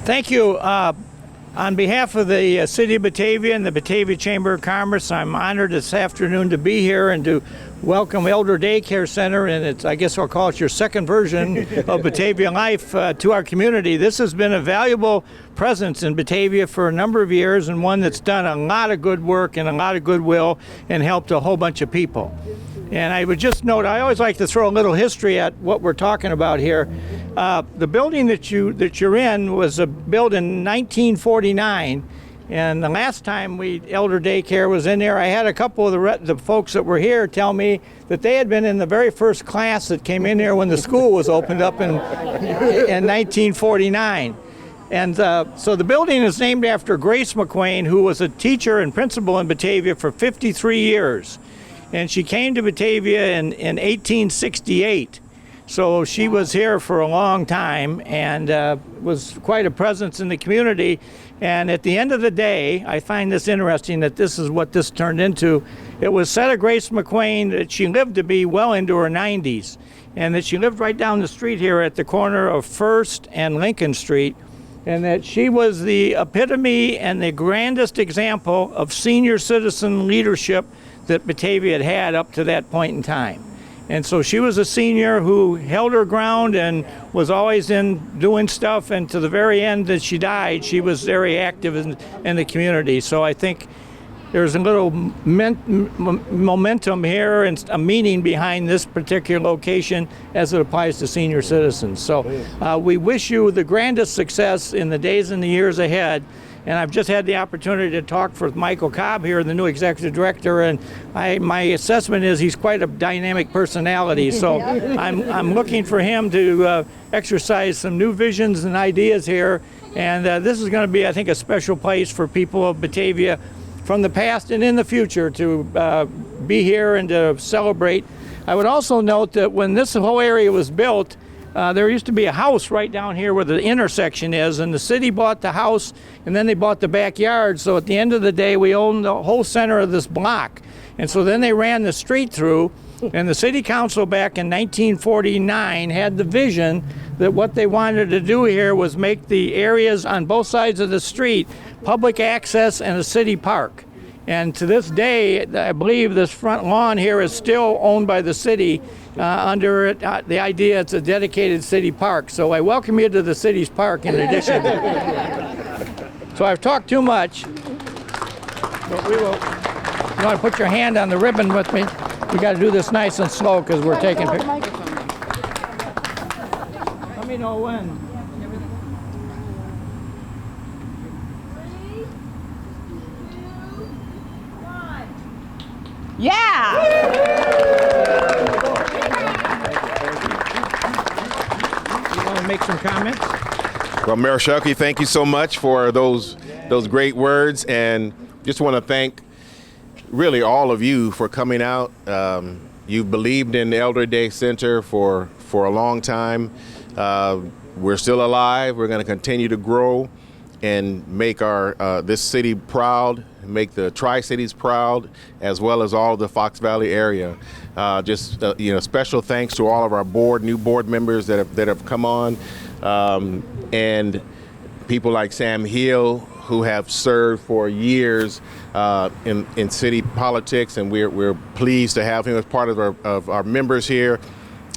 Thank you. On behalf of the City of Batavia and the Batavia Chamber of Commerce, I'm honored this afternoon to be here and to welcome Elderday Care Center, and it's, I guess I'll call it your second version of Batavia Life to our community. This has been a valuable presence in Batavia for a number of years, and one that's done a lot of good work and a lot of goodwill and helped a whole bunch of people. And I would just note, I always like to throw a little history at what we're talking about here. The building that you're in was built in 1949, and the last time Elderday Care was in there, I had a couple of the folks that were here tell me that they had been in the very first class that came in here when the school was opened up in 1949. And so the building is named after Grace McQueen, who was a teacher and principal in Batavia for 53 years. And she came to Batavia in 1868. So she was here for a long time and was quite a presence in the community. And at the end of the day, I find this interesting that this is what this turned into. It was said of Grace McQueen that she lived to be well into her 90s, and that she lived right down the street here at the corner of First and Lincoln Street, and that she was the epitome and the grandest example of senior citizen leadership that Batavia had up to that point in time. And so she was a senior who held her ground and was always in doing stuff, and to the very end that she died, she was very active in the community. So I think there's a little momentum here and a meaning behind this particular location as it applies to senior citizens. So we wish you the grandest success in the days and the years ahead. And I've just had the opportunity to talk with Michael Cobb here, the new executive director, and my assessment is he's quite a dynamic personality. So I'm looking for him to exercise some new visions and ideas here. And this is going to be, I think, a special place for people of Batavia from the past and in the future to be here and to celebrate. I would also note that when this whole area was built, there used to be a house right down here where the intersection is, and the city bought the house and then they bought the backyard. So at the end of the day, we owned the whole center of this block. And so then they ran the street through, and the city council back in 1949 had the vision that what they wanted to do here was make the areas on both sides of the street public access and a city park. And to this day, I believe this front lawn here is still owned by the city under the idea it's a dedicated city park. So I welcome you to the city's park in addition. So I've talked too much, but we will. You want to put your hand on the ribbon with me? We got to do this nice and slow because we're taking pictures. Let me know when. Yeah! You want to make some comments? Well, Mayor Shuckey, thank you so much for those great words, and just want to thank really all of you for coming out. You've believed in the Elderday Center for a long time. We're still alive. We're going to continue to grow and make our this city proud, make the Tri-Cities proud, as well as all of the Fox Valley area. Special thanks to all of our new board members that have come on, and people like Sam Hill, who have served for years in city politics, and we're pleased to have him as part of our members here.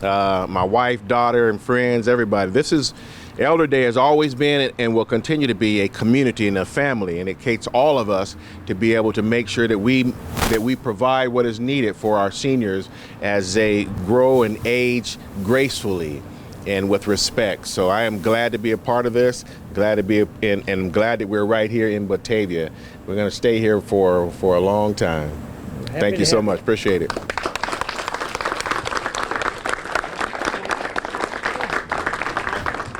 My wife, daughter, and friends, everybody. Elderday has always been and will continue to be a community and a family, and it takes all of us to be able to make sure that we provide what is needed for our seniors as they grow and age gracefully and with respect. So I am glad to be a part of this, and glad that we're right here in Batavia. We're going to stay here for a long time. Thank you so much. Appreciate it.